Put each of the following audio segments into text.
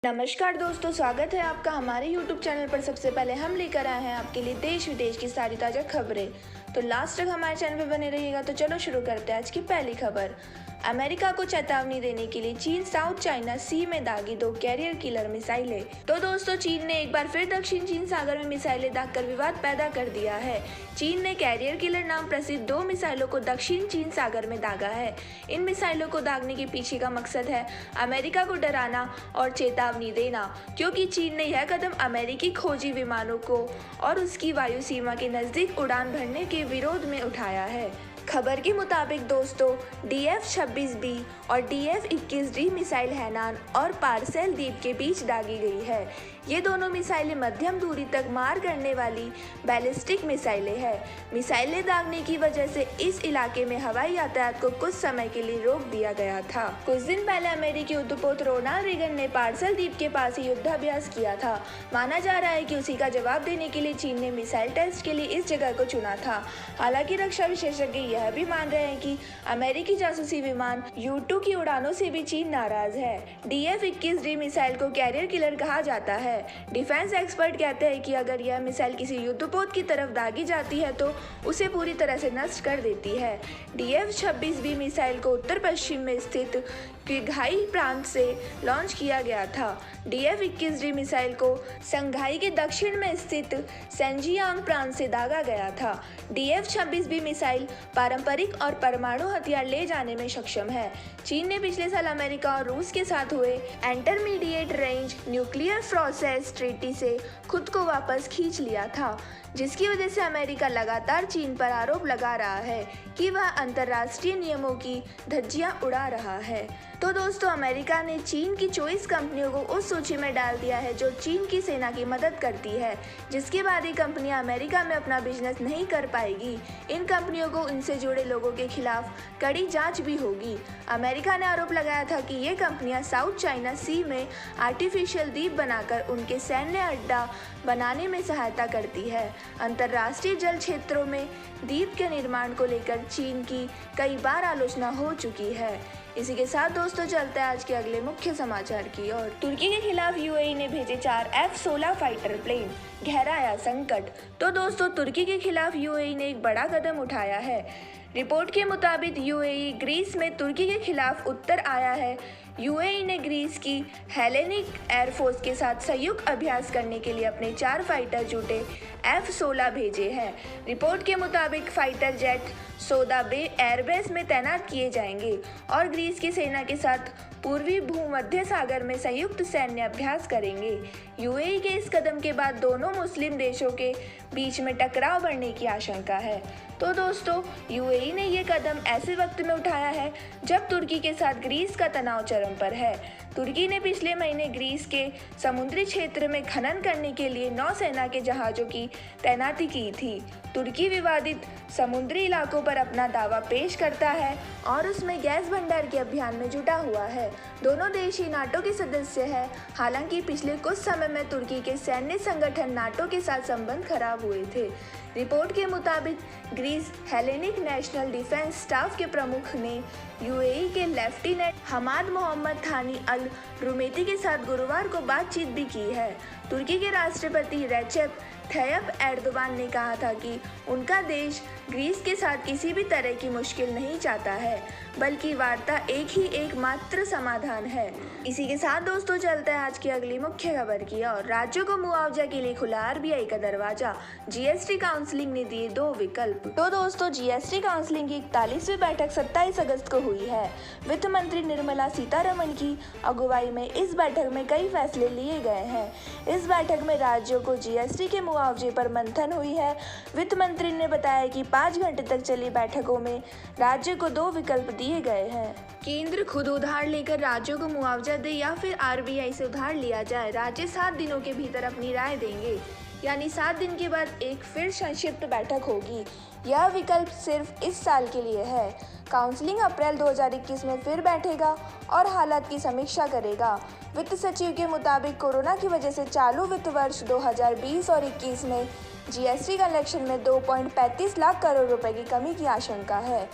नमस्कार दोस्तों, स्वागत है आपका हमारे YouTube चैनल पर। सबसे पहले हम लेकर आए हैं आपके लिए देश विदेश की सारी ताज़ा खबरें। तो लास्ट तक हमारे चैनल पर बने रहिएगा। तो चलो शुरू करते हैं आज की पहली खबर। अमेरिका को चेतावनी देने के लिए चीन साउथ चाइना सी में दागी 2 कैरियर किलर मिसाइलें। तो दोस्तों, चीन ने एक बार फिर दक्षिण चीन सागर में मिसाइलें दागकर विवाद पैदा कर दिया है। चीन ने कैरियर किलर नाम प्रसिद्ध 2 मिसाइलों को दक्षिण चीन सागर में दागा है। इन मिसाइलों को दागने के पीछे का मकसद है अमेरिका को डराना और चेतावनी देना, क्योंकि चीन ने यह कदम अमेरिकी खोजी विमानों को और उसकी वायु सीमा के नज़दीक उड़ान भरने के विरोध में उठाया है। खबर के मुताबिक दोस्तों, DF-26B और DF-21D मिसाइल हैनान और पार्सेल द्वीप के बीच दागी गई है। ये दोनों मिसाइलें मध्यम दूरी तक मार करने वाली बैलिस्टिक मिसाइलें हैं। मिसाइलें दागने की वजह से इस इलाके में हवाई यातायात को कुछ समय के लिए रोक दिया गया था। कुछ दिन पहले अमेरिकी युद्धपोत रोनाल्ड रीगन ने पार्सेल द्वीप के पास ही युद्धाभ्यास किया था। माना जा रहा है कि उसी का जवाब देने के लिए चीन ने मिसाइल टेस्ट के लिए इस जगह को चुना था। हालांकि रक्षा विशेषज्ञ यह भी मान रहे हैं कि अमेरिकी जासूसी विमान U-2 की उड़ानों से भी चीन नाराज है। DF-21D मिसाइल को कैरियर किलर कहा जाता है। डिफेंस एक्सपर्ट कहते हैं कि अगर यह मिसाइल किसी युद्धपोत की तरफ दागी जाती है तो उसे पूरी तरह से नष्ट कर देती है। DF-26B मिसाइल को उत्तर पश्चिम में स्थित क्विघाई प्रांत से लॉन्च किया गया था। DF-21D मिसाइल को संघाई के दक्षिण में स्थित सेंजियांग प्रांत से दागा गया था। DF-26B मिसाइल पारंपरिक और परमाणु हथियार ले जाने में सक्षम है। चीन ने पिछले साल अमेरिका और रूस के साथ हुए intermediate range nuclear process treaty से खुद को वापस खींच लिया था, जिसकी वजह से अमेरिका लगातार चीन पर आरोप लगा रहा है कि वह अंतर्राष्ट्रीय नियमों की धज्जियां उड़ा रहा है। तो दोस्तों, अमेरिका ने चीन की 24 कंपनियों को उस सूची में डाल दिया है जो चीन की सेना की मदद करती है, जिसके बाद ये कंपनियां अमेरिका में अपना बिजनेस नहीं कर पाएगी। इन कंपनियों को इनसे जुड़े लोगों के खिलाफ कड़ी जांच भी होगी। अमेरिका ने आरोप लगाया था कि ये कंपनियां साउथ चाइना सी में आर्टिफिशियल द्वीप बनाकर उनके सैन्य अड्डा बनाने में सहायता करती है। अंतर्राष्ट्रीय जल क्षेत्रों में द्वीप के निर्माण को लेकर चीन की कई बार आलोचना हो चुकी है। इसी के साथ दोस्तों, चलते हैं आज के अगले मुख्य समाचार की ओर। तुर्की के खिलाफ UAE ने भेजे 4 F-16 फाइटर प्लेन, गहराया संकट। तो दोस्तों, तुर्की के खिलाफ UAE ने एक बड़ा कदम उठाया है। रिपोर्ट के मुताबिक UAE ग्रीस में तुर्की के खिलाफ उतर आया है। UAE ने ग्रीस की हेलेनिक एयरफोर्स के साथ संयुक्त अभ्यास करने के लिए अपने 4 फाइटर जुटे F-16 भेजे हैं। रिपोर्ट के मुताबिक फाइटर जेट सोदा बे एयरबेस में तैनात किए जाएंगे और ग्रीस की सेना के साथ पूर्वी भूमध्य सागर में संयुक्त सैन्य अभ्यास करेंगे। UAE के इस कदम के बाद दोनों मुस्लिम देशों के बीच में टकराव बढ़ने की आशंका है। तो दोस्तों, UAE ने ये कदम ऐसे वक्त में उठाया है जब तुर्की के साथ ग्रीस का तनाव चरम पर है। तुर्की ने पिछले महीने ग्रीस के समुद्री क्षेत्र में खनन करने के लिए नौसेना के जहाज़ों की तैनाती की थी। तुर्की विवादित समुद्री इलाकों पर अपना दावा पेश करता है और उसमें गैस भंडार के अभियान में जुटा हुआ है। दोनों देश ही नाटो के सदस्य हैं। हालांकि पिछले कुछ समय में तुर्की के सैन्य संगठन नाटो के साथ संबंध खराब हुए थे। रिपोर्ट के मुताबिक Greece Hellenic National Defence Staff के प्रमुख ने UAE के लेफ्टिनेंट हमाद मोहम्मद थानी अल रुमेती के साथ गुरुवार को बातचीत भी की है। तुर्की के राष्ट्रपति रेचेप तय्यप एर्दोगान ने कहा था कि उनका देश ग्रीस के साथ किसी भी तरह की मुश्किल नहीं चाहता है, बल्कि वार्ता एकमात्र समाधान है। इसी के साथ दोस्तों, चलते हैं आज की अगली मुख्य खबर की और। राज्यों को मुआवजा के लिए खुला RBI का दरवाजा, GST काउंसिलिंग ने दिए 2 विकल्प। तो दोस्तों, GST काउंसिलिंग की 41वीं बैठक 27 अगस्त को हुई है। वित्त मंत्री निर्मला सीतारमण की अगुवाई में इस बैठक में कई फैसले लिए गए हैं। इस बैठक में राज्यों को GST के मुआवजे पर मंथन हुई है। वित्त मंत्री ने बताया कि 5 घंटे तक चली बैठकों में राज्य को 2 विकल्प दिए गए हैं। केंद्र खुद उधार लेकर राज्यों को मुआवजा दे या फिर RBI से उधार लिया जाए। राज्य 7 दिनों के भीतर अपनी राय देंगे, यानी 7 दिन के बाद एक फिर संक्षिप्त बैठक होगी। यह विकल्प सिर्फ इस साल के लिए है। काउंसिलिंग अप्रैल 2021 में फिर बैठेगा और हालात की समीक्षा करेगा। वित्त सचिव के मुताबिक कोरोना की वजह से चालू वित्त वर्ष 2020 और 21 में GST कलेक्शन में 2.35 लाख करोड़ रुपए की कमी की आशंका है।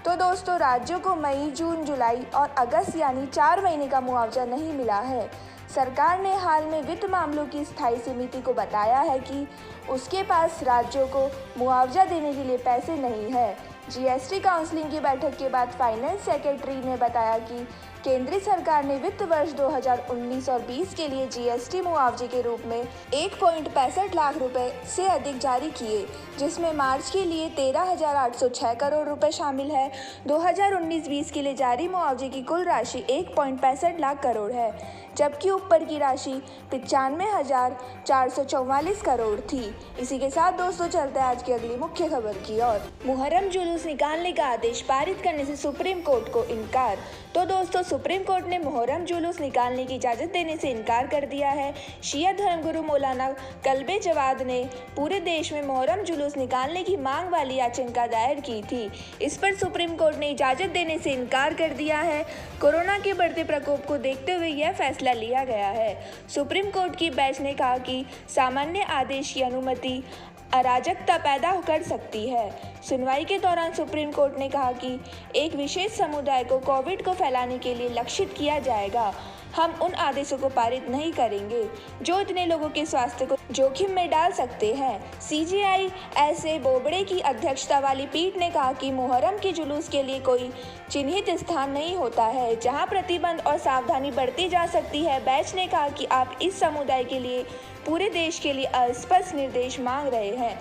तो दोस्तों, राज्यों को मई, जून, जुलाई और अगस्त यानी 4 महीने का मुआवजा नहीं मिला है। सरकार ने हाल में वित्त मामलों की स्थायी समिति को बताया है कि उसके पास राज्यों को मुआवजा देने के लिए पैसे नहीं है। जीएसटी काउंसिलिंग की बैठक के बाद फाइनेंस सेक्रेटरी ने बताया कि केंद्रीय सरकार ने वित्त वर्ष 2019 और 20 के लिए जीएसटी मुआवजे के रूप में 1.65 लाख रुपए से अधिक जारी किए, जिसमें मार्च के लिए 13,806 करोड़ रुपए शामिल है। 2019-20 के लिए जारी मुआवजे की कुल राशि 1.65 लाख करोड़ है, जबकि ऊपर की राशि 95,444 करोड़ थी। इसी के साथ दोस्तों चलते हैं आज की अगली मुख्य खबर की ओर। मुहर्रम जुलूस निकालने का आदेश पारित करने से सुप्रीम कोर्ट को इनकार। तो दोस्तों सुप्रीम कोर्ट ने मुहर्रम जुलूस निकालने की इजाज़त देने से इनकार कर दिया है। शिया धर्मगुरु मौलाना कल्बे जवाद ने पूरे देश में मुहर्रम जुलूस निकालने की मांग वाली याचिका दायर की थी। इस पर सुप्रीम कोर्ट ने इजाज़त देने से इनकार कर दिया है। कोरोना के बढ़ते प्रकोप को देखते हुए यह फैसला लिया गया है। सुप्रीम कोर्ट की बेंच ने कहा कि सामान्य आदेश की अनुमति अराजकता पैदा कर सकती है। सुनवाई के दौरान सुप्रीम कोर्ट ने कहा कि एक विशेष समुदाय को कोविड को फैलाने के लिए लक्षित किया जाएगा। हम उन आदेशों को पारित नहीं करेंगे जो इतने लोगों के स्वास्थ्य को जोखिम में डाल सकते हैं। सीजेआई ऐसे बोबड़े की अध्यक्षता वाली पीठ ने कहा कि मुहर्रम के जुलूस के लिए कोई चिन्हित स्थान नहीं होता है जहां प्रतिबंध और सावधानी बरती जा सकती है। बेंच ने कहा कि आप इस समुदाय के लिए पूरे देश के लिए अस्पष्ट निर्देश मांग रहे हैं।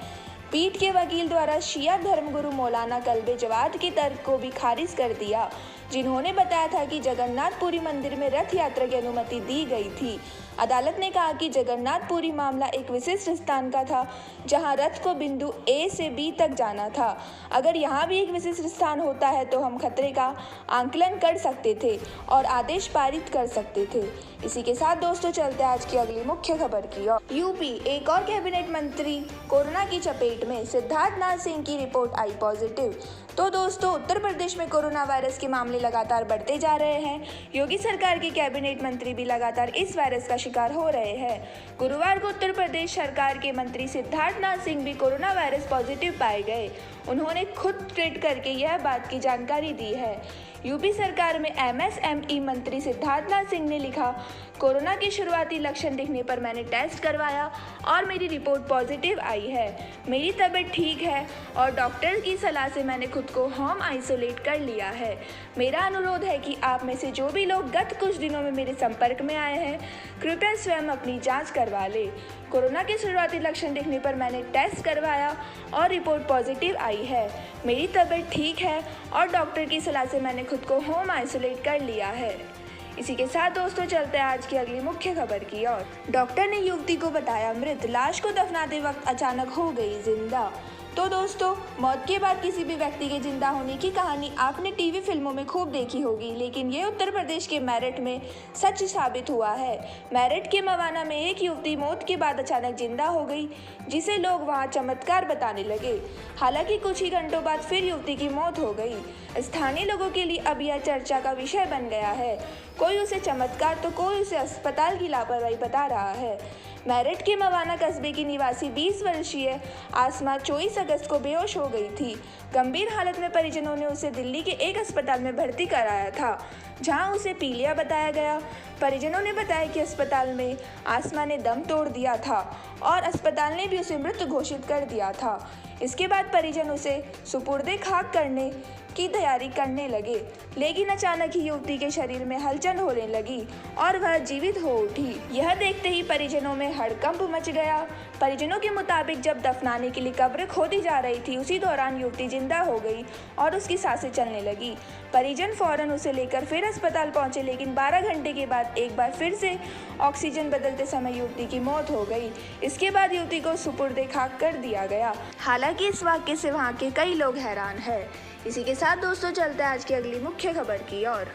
पीठ के वकील द्वारा शिया धर्मगुरु मौलाना कल्बे जवाद के तर्क को भी खारिज कर दिया, जिन्होंने बताया था कि जगन्नाथपुरी मंदिर में रथ यात्रा की अनुमति दी गई थी। अदालत ने कहा कि जगन्नाथपुरी मामला एक विशिष्ट स्थान का था जहां रथ को बिंदु ए से बी तक जाना था। अगर यहां भी एक विशिष्ट स्थान होता है तो हम खतरे का आंकलन कर सकते थे और आदेश पारित कर सकते थे। इसी के साथ दोस्तों चलते हैं आज की अगली मुख्य खबर की ओर। यूपी एक और कैबिनेट मंत्री कोरोना की चपेट में, सिद्धार्थनाथ सिंह की रिपोर्ट आई पॉजिटिव। तो दोस्तों उत्तर प्रदेश में कोरोना वायरस के मामले लगातार बढ़ते जा रहे हैं। योगी सरकार के कैबिनेट मंत्री भी लगातार इस वायरस का शिकार हो रहे हैं। गुरुवार को उत्तर प्रदेश सरकार के मंत्री सिद्धार्थनाथ सिंह भी कोरोना वायरस पॉजिटिव पाए गए। उन्होंने खुद ट्वीट करके यह बात की जानकारी दी है। यूपी सरकार में एमएसएमई मंत्री सिद्धार्थनाथ सिंह ने लिखा, कोरोना के शुरुआती लक्षण दिखने पर मैंने टेस्ट करवाया और मेरी रिपोर्ट पॉजिटिव आई है। मेरी तबीयत ठीक है और डॉक्टर की सलाह से मैंने खुद को होम आइसोलेट कर लिया है। मेरा अनुरोध है कि आप में से जो भी लोग गत कुछ दिनों में मेरे संपर्क में आए हैं, कृपया स्वयं अपनी जांच करवा लें। कोरोना के शुरुआती लक्षण दिखने पर मैंने टेस्ट करवाया और रिपोर्ट पॉजिटिव आई है। मेरी तबीयत ठीक है और डॉक्टर की सलाह से मैंने खुद को होम आइसोलेट कर लिया है। इसी के साथ दोस्तों चलते हैं आज की अगली मुख्य खबर की ओर। डॉक्टर ने युवती को बताया मृत, लाश को दफनाते वक्त अचानक हो गई जिंदा। तो दोस्तों मौत के बाद किसी भी व्यक्ति के जिंदा होने की कहानी आपने टीवी फिल्मों में खूब देखी होगी, लेकिन ये उत्तर प्रदेश के मेरठ में सच साबित हुआ है। मेरठ के मवाना में एक युवती मौत के बाद अचानक जिंदा हो गई, जिसे लोग वहां चमत्कार बताने लगे। हालांकि कुछ ही घंटों बाद फिर युवती की मौत हो गई। स्थानीय लोगों के लिए अब यह चर्चा का विषय बन गया है। कोई उसे चमत्कार तो कोई उसे अस्पताल की लापरवाही बता रहा है। मेरठ के मवाना कस्बे की निवासी 20 वर्षीय आसमा 24 अगस्त को बेहोश हो गई थी। गंभीर हालत में परिजनों ने उसे दिल्ली के एक अस्पताल में भर्ती कराया था, जहां उसे पीलिया बताया गया। परिजनों ने बताया कि अस्पताल में आसमा ने दम तोड़ दिया था और अस्पताल ने भी उसे मृत घोषित कर दिया था। इसके बाद परिजन उसे सुपुर्दे खाक करने की तैयारी करने लगे, लेकिन अचानक ही युवती के शरीर में हलचल होने लगी और वह जीवित हो उठी। यह देखते ही परिजनों में हड़कंप मच गया। परिजनों के मुताबिक जब दफनाने के लिए कब्र खोदी जा रही थी, उसी दौरान युवती जिंदा हो गई और उसकी सांसें चलने लगी। परिजन फौरन उसे लेकर फिर अस्पताल पहुंचे, लेकिन 12 घंटे के बाद एक बार फिर से ऑक्सीजन बदलते समय युवती की मौत हो गई। इसके बाद युवती को सुपुर्दे खाक कर दिया गया। हालांकि इस वाक्य से वहां के कई लोग हैरान हैं। इसी के साथ दोस्तों चलते हैं आज की अगली मुख्य खबर की ओर।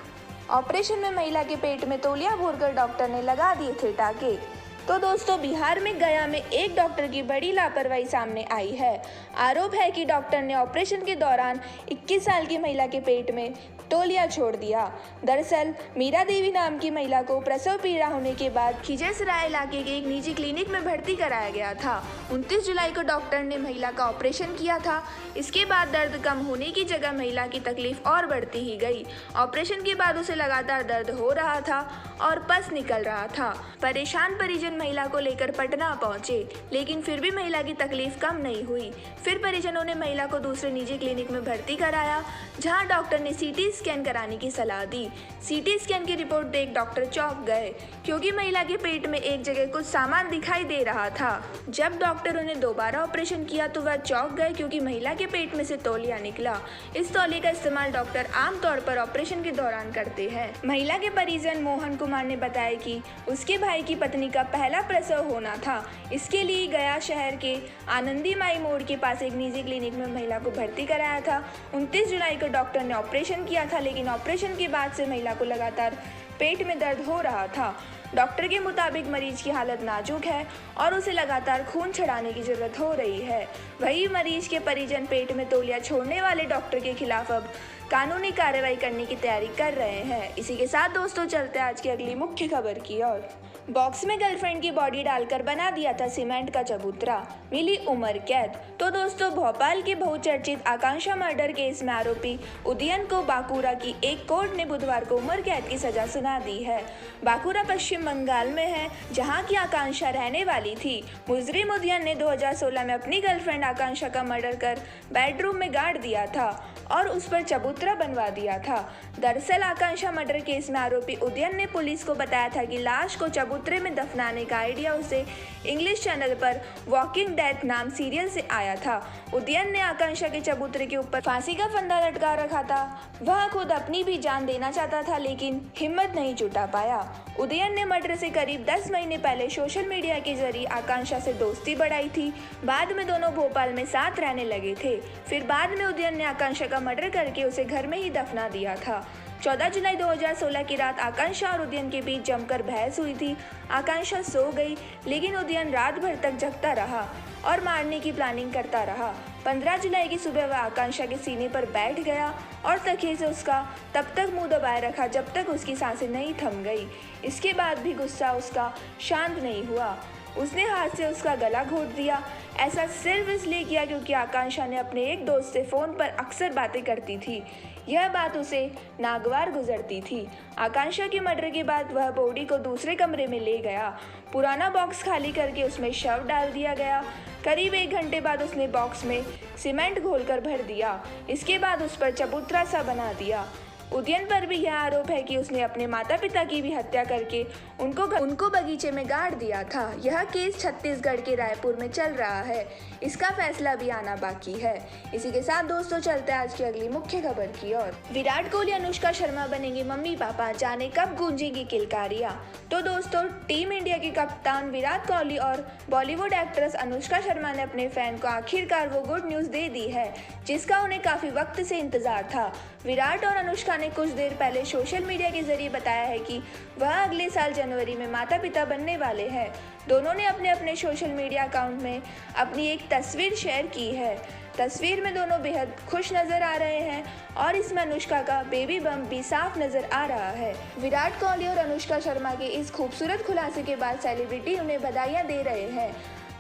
ऑपरेशन में महिला के पेट में तौलिया भरकर डॉक्टर ने लगा दिए थे टाके। तो दोस्तों बिहार में गया में एक डॉक्टर की बड़ी लापरवाही सामने आई है। आरोप है कि डॉक्टर ने ऑपरेशन के दौरान 21 साल की महिला के पेट में तौलिया छोड़ दिया। दरअसल मीरा देवी नाम की महिला को प्रसव पीड़ा होने के बाद खिजरसराय इलाके के एक निजी क्लिनिक में भर्ती कराया गया था। 29 जुलाई को डॉक्टर ने महिला का ऑपरेशन किया था। इसके बाद दर्द कम होने की जगह महिला की तकलीफ और बढ़ती ही गई। ऑपरेशन के बाद उसे लगातार दर्द हो रहा था और पस निकल रहा था। परेशान परिजन महिला को लेकर पटना पहुंचे, लेकिन फिर भी महिला की तकलीफ कम नहीं हुई। फिर परिजनों ने महिला को दूसरे निजी क्लिनिक में भर्ती कराया, जहां डॉक्टर ने सीटी स्कैन कराने की सलाह दी। सीटी स्कैन की रिपोर्ट देख डॉक्टर चौंक गए, क्योंकि महिला के पेट में एक जगह कुछ सामान दिखाई दे रहा था। जब डॉक्टरों ने दोबारा ऑपरेशन किया तो वह चौंक गए, क्योंकि महिला के पेट में से तौलिया निकला। इस तौलिया का इस्तेमाल डॉक्टर आमतौर पर ऑपरेशन के दौरान करते हैं। महिला के परिजन मोहन कुमार ने बताया कि उसके भाई की पत्नी का पहला प्रसव होना था। इसके लिए गया शहर के आनंदी माई मोड़ के पास एक निजी क्लिनिक में महिला को भर्ती कराया था। 29 जुलाई को डॉक्टर ने ऑपरेशन किया था, लेकिन ऑपरेशन के बाद से महिला को लगातार पेट में दर्द हो रहा था। डॉक्टर के मुताबिक मरीज की हालत नाजुक है और उसे लगातार खून चढ़ाने की जरूरत हो रही है। वहीं मरीज के परिजन पेट में तौलिया छोड़ने वाले डॉक्टर के खिलाफ अब कानूनी कार्रवाई करने की तैयारी कर रहे हैं। इसी के साथ दोस्तों चलते हैं आज की अगली मुख्य खबर की ओर। बॉक्स में गर्लफ्रेंड की बॉडी डालकर बना दिया था सीमेंट का चबूतरा, मिली उम्र कैद। तो दोस्तों भोपाल के बहुचर्चित आकांक्षा मर्डर केस में आरोपी उदयन को बांकुरा की एक कोर्ट ने बुधवार को उम्र कैद की सजा सुना दी है। बांकुरा पश्चिम बंगाल में है, जहां की आकांक्षा रहने वाली थी। मुजरिम उदयन ने 2016 में अपनी गर्लफ्रेंड आकांक्षा का मर्डर कर बेडरूम में गाड़ दिया था और उस पर चबूतरा बनवा दिया था। दरअसल आकांक्षा मर्डर केस में आरोपी उदयन ने पुलिस को बताया था कि लाश को चबूतरे में दफनाने का आइडिया उसे इंग्लिश चैनल पर वॉकिंग डेथ नाम सीरियल से आया था। उदयन ने आकांक्षा के चबूतरे के ऊपर फांसी का फंदा लटका रखा था। वह खुद अपनी भी जान देना चाहता था, लेकिन हिम्मत नहीं जुटा पाया। उदयन ने मर्डर से करीब 10 महीने पहले सोशल मीडिया के जरिए आकांक्षा से दोस्ती बढ़ाई थी। बाद में दोनों भोपाल में साथ रहने लगे थे। फिर बाद में उदयन ने आकांक्षा का मर्डर करके उसे घर में ही दफना दिया था। 14 जुलाई 2016 की रात आकांक्षा और उदयन के बीच जमकर बहस हुई थी। आकांक्षा सो गई, लेकिन उदयन रात भर तक जगता रहा और मारने की प्लानिंग करता रहा। 15 जुलाई की सुबह वह आकांक्षा के सीने पर बैठ गया और तकिए से उसका तब तक मुंह दबाए रखा जब तक उसकी सांसें नहीं थम गई। इसके बाद भी गुस्सा उसका शांत नहीं हुआ। उसने हाथ से उसका गला घोट दिया। ऐसा सिर्फ इसलिए किया क्योंकि आकांक्षा ने अपने एक दोस्त से फ़ोन पर अक्सर बातें करती थी। यह बात उसे नागवार गुजरती थी। आकांक्षा के मर्डर के बाद वह बॉडी को दूसरे कमरे में ले गया। पुराना बॉक्स खाली करके उसमें शव डाल दिया गया। करीब 1 घंटे बाद उसने बॉक्स में सीमेंट घोलकर भर दिया। इसके बाद उस पर चबूतरा सा बना दिया। उदयन पर भी यह आरोप है कि उसने अपने माता पिता की भी हत्या करके उनको बगीचे में गाड़ दिया था। यह केस छत्तीसगढ़ के रायपुर में चल रहा है। इसका फैसला भी आना बाकी है। इसी के साथ दोस्तों चलते हैं आज की अगली मुख्य खबर की ओर। विराट कोहली अनुष्का शर्मा बनेंगे मम्मी पापा, जाने कब गूंजेंगी किलकारियां। तो दोस्तों टीम इंडिया के कप्तान विराट कोहली और बॉलीवुड एक्ट्रेस अनुष्का शर्मा ने अपने फैन को आखिरकार वो गुड न्यूज़ दे दी है, जिसका उन्हें काफ़ी वक्त से इंतजार था। विराट और अनुष्का ने कुछ देर पहले सोशल मीडिया के जरिए बताया है कि वह अगले साल जनवरी में माता पिता बनने वाले हैं। दोनों ने अपने अपने सोशल मीडिया अकाउंट में अपनी एक तस्वीर शेयर की है। तस्वीर में दोनों बेहद खुश नजर आ रहे हैं और इसमें अनुष्का का बेबी बम्प भी साफ नजर आ रहा है। विराट कोहली और अनुष्का शर्मा के इस खूबसूरत खुलासे के बाद सेलिब्रिटी उन्हें बधाइयां दे रहे हैं।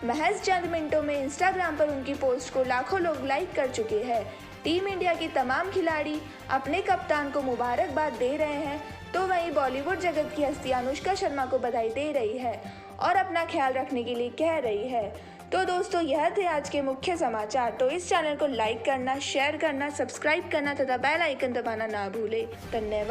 महज चंद मिनटों में इंस्टाग्राम पर उनकी पोस्ट को लाखों लोग लाइक कर चुके हैं। टीम इंडिया के तमाम खिलाड़ी अपने कप्तान को मुबारकबाद दे रहे हैं, तो वहीं बॉलीवुड जगत की हस्ती अनुष्का शर्मा को बधाई दे रही है और अपना ख्याल रखने के लिए कह रही है। तो दोस्तों यह थे आज के मुख्य समाचार। तो इस चैनल को लाइक करना, शेयर करना, सब्सक्राइब करना तथा बेल आइकन दबाना ना भूलें। धन्यवाद।